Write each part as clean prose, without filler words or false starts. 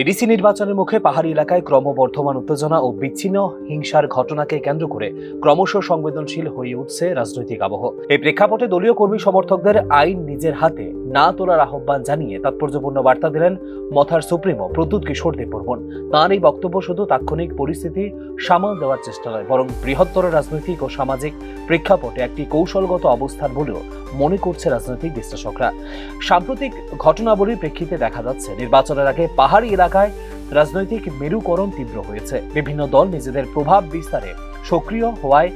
ADC নির্বাচনের মুখে পাহাড়ি এলাকায় ক্রমবর্ধমান উত্তেজনা ও বিচ্ছিন্ন হিংসার ঘটনাকে কেন্দ্র করে ক্রমশ সংবেদনশীল হয়ে উঠছে রাজনৈতিক আবহ। এই প্রেক্ষাপটে দলীয় কর্মী সমর্থকদের আইন নিজের হাতে না তোলার আহ্বান জানিয়ে তাৎপর্যপূর্ণ বার্তা দিলেন মথার সুপ্রিমো প্রদ্যুৎ কিশোর দেববর্মন। তাঁর এই বক্তব্য শুধু তাৎক্ষণিক পরিস্থিতি সামাল দেওয়ার চেষ্টা নয়, বরং বৃহত্তর রাজনৈতিক ও সামাজিক প্রেক্ষাপটে একটি কৌশলগত অবস্থান বলেও মনে করছে রাজনৈতিক বিশ্লেষকরা। সাম্প্রতিক ঘটনাবলীর প্রেক্ষিতে দেখা যাচ্ছে নির্বাচনের আগে পাহাড়ি এলাকায় রাজনৈতিক মেরুকরণ তীব্র হয়েছে। বিভিন্ন দল নিজেদের প্রভাব বিস্তারে সক্রিয় হওয়ায়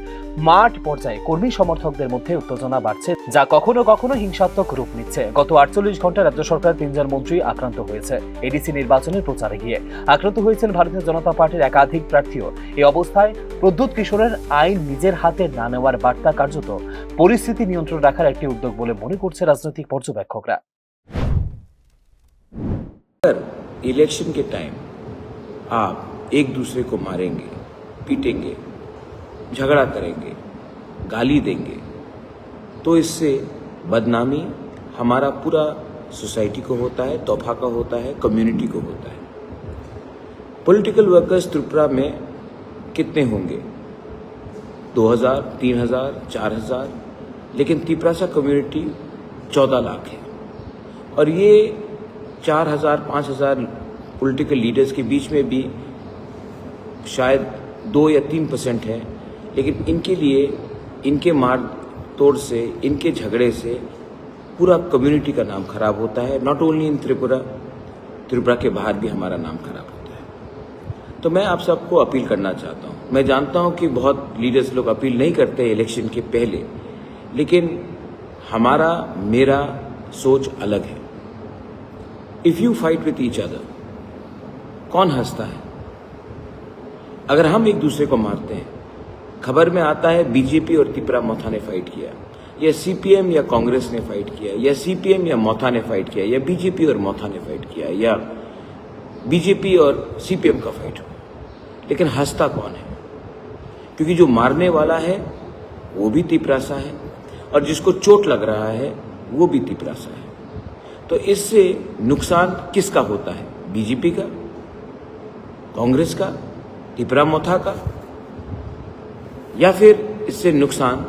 মাঠ পর্যায়ে কর্মী সমর্থকদের মধ্যে উত্তেজনা বাড়ছে, যা কখনো কখনো হিংসাত্মক রূপ নিচ্ছে। গত 48 ঘন্টায় রাজ্য সরকার 3 জন মন্ত্রী আক্রান্ত হয়েছে এডিসি নির্বাচনের প্রচারে গিয়ে। আক্রান্ত হয়েছেন ভারতীয় জনতা পার্টির একাধিক প্রার্থীও। এই অবস্থায় প্রদ্যুৎ কিশোরের আইন নিজের হাতে না নেওয়ার বার্তা কার্যত পরিস্থিতি নিয়ন্ত্রণ রাখার একটি উদ্যোগ বলে মনে করছে রাজনৈতিক পর্যবেক্ষকরা। इलेक्शन के टाइम आप एक दूसरे को मारेंगे, पीटेंगे, झगड़ा करेंगे, गाली देंगे, तो इससे बदनामी हमारा पूरा सोसाइटी को होता है, तोहफा का होता है, कम्युनिटी को होता है। पॉलिटिकल वर्कर्स त्रिपुरा में कितने होंगे? 2000, 3000, 4000, लेकिन तिपरासा कम्युनिटी 14 लाख है। और ये 4000, 5000 पॉलिटिकल लीडर्स के बीच में भी शायद 2 या 3% है, लेकिन इनके लिए, इनके मार तोड़ से, इनके झगड़े से पूरा कम्युनिटी का नाम खराब होता है। नॉट ओनली इन त्रिपुरा के बाहर भी हमारा नाम खराब होता है। तो मैं आप सबको अपील करना चाहता हूँ। मैं जानता हूँ कि बहुत लीडर्स लोग अपील नहीं करते इलेक्शन के पहले, लेकिन मेरा सोच अलग है। If you fight with each other, कौन हंसता है? अगर हम एक दूसरे को मारते हैं, खबर में आता है बीजेपी और तिपरा मोथा ने फाइट किया, या सीपीएम या कांग्रेस ने फाइट किया, या सीपीएम या मोथा ने फाइट किया, या बीजेपी और मोथा ने फाइट किया, या बीजेपी और सीपीएम का फाइट हुआ, लेकिन हंसता कौन है? क्योंकि जो मारने वाला है वो भी तिपरासा है, और जिसको चोट लग रहा है वो भी तिपरासा है। तो इससे नुकसान किसका होता है? बीजेपी का, कांग्रेस का, तिपरा मोथा का, या फिर इससे नुकसान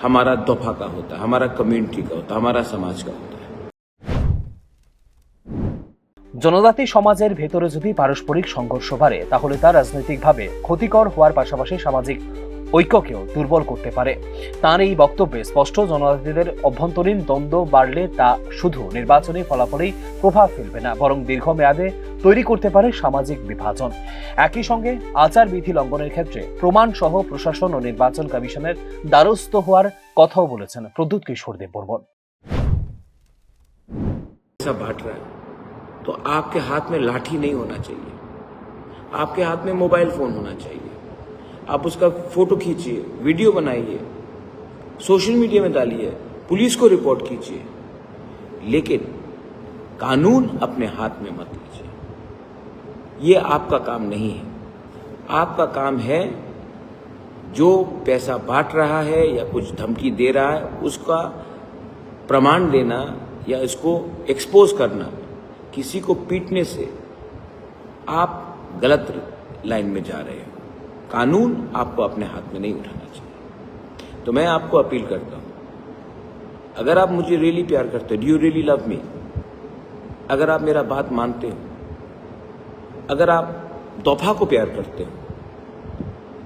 हमारा दोफा का होता है, हमारा कम्युनिटी का होता है, हमारा समाज का होता है। জনজাতি সমাজের ভেতরে যদি পারস্পরিক সংঘর্ষ বাড়ে, তাহলে তা রাজনৈতিকভাবে ক্ষতিকর হওয়ার পাশাপাশি সামাজিক ঐক্যকেও দুর্বল করতে পারে। তার এই বক্তব্যে স্পষ্ট, জনজাতিদের অভ্যন্তরীণ দ্বন্দ্ব বাড়লে তা শুধু নির্বাচনী ফলাফলেই প্রভাব ফেলবে না, বরং দীর্ঘমেয়াদে তৈরি করতে পারে সামাজিক বিভাজন। একই সঙ্গে আচারবিধি লঙ্ঘনের ক্ষেত্রে প্রমাণ সহ প্রশাসন ও নির্বাচন কমিশনের দ্বারস্থ হওয়ার কথাও বলেছেন প্রদ্যুৎ কিশোর দেববর্মন। तो आपके हाथ में लाठी नहीं होना चाहिए, आपके हाथ में मोबाइल फोन होना चाहिए। आप उसका फोटो खींचिए, वीडियो बनाइए, सोशल मीडिया में डालिए, पुलिस को रिपोर्ट कीजिए, लेकिन कानून अपने हाथ में मत लीजिए। ये आपका काम नहीं है। आपका काम है जो पैसा बांट रहा है या कुछ धमकी दे रहा है उसका प्रमाण देना या इसको एक्सपोज करना। किसी को पीटने से आप गलत लाइन में जा रहे हो। कानून आपको अपने हाथ में नहीं उठाना चाहिए। तो मैं आपको अपील करता हूं, अगर आप मुझे रियली प्यार करते हो, do you really love me, अगर आप मेरा बात मानते हो, अगर आप दोफा को प्यार करते हो,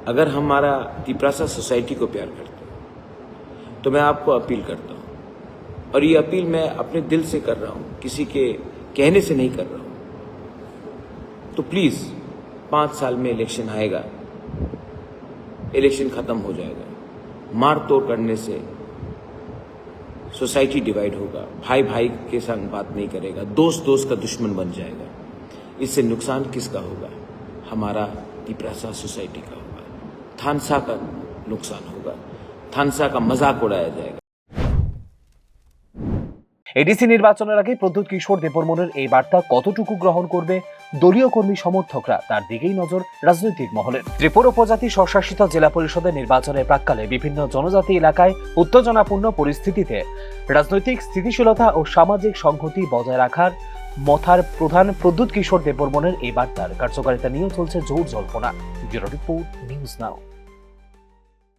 अगर हमारा तिपरासा सोसाइटी को प्यार करते हो, तो मैं आपको अपील करता हूं। और ये अपील मैं अपने दिल से कर रहा हूं, किसी के कहने से नहीं कर रहा हूं। तो प्लीज 5 साल में इलेक्शन आएगा, इलेक्शन खत्म हो जाएगा। मार तोड़ करने से सोसाइटी डिवाइड होगा, भाई भाई के संग बात नहीं करेगा, दोस्त दोस्त का दुश्मन बन जाएगा। इससे नुकसान किसका होगा? हमारा तिपरासा सोसाइटी का होगा। थानसा का नुकसान होगा, थानसा का मजाक उड़ाया जाएगा। এডিসি নির্বাচনের আগে প্রদ্যুৎ কিশোর দেববর্মনের এই বার্তা কতটুকু গ্রহণ করবে দলীয় কর্মী সমর্থকরা, তার দিকেই নজর রাজনৈতিক মহলের। ত্রিপুরা উপজাতি স্বশাসিত জেলা পরিষদের নির্বাচনের প্রাক্কালে বিভিন্ন জনজাতি এলাকায় উত্তেজনাপূর্ণ পরিস্থিতিতে রাজনৈতিক স্থিতিশীলতা ও সামাজিক সংহতি বজায় রাখার মথার প্রধান প্রদ্যুৎ কিশোর দেববর্মনের এই বার্তার কার্যকারিতা নিয়েও চলছে জোর জল্পনা। Bureau report, news now.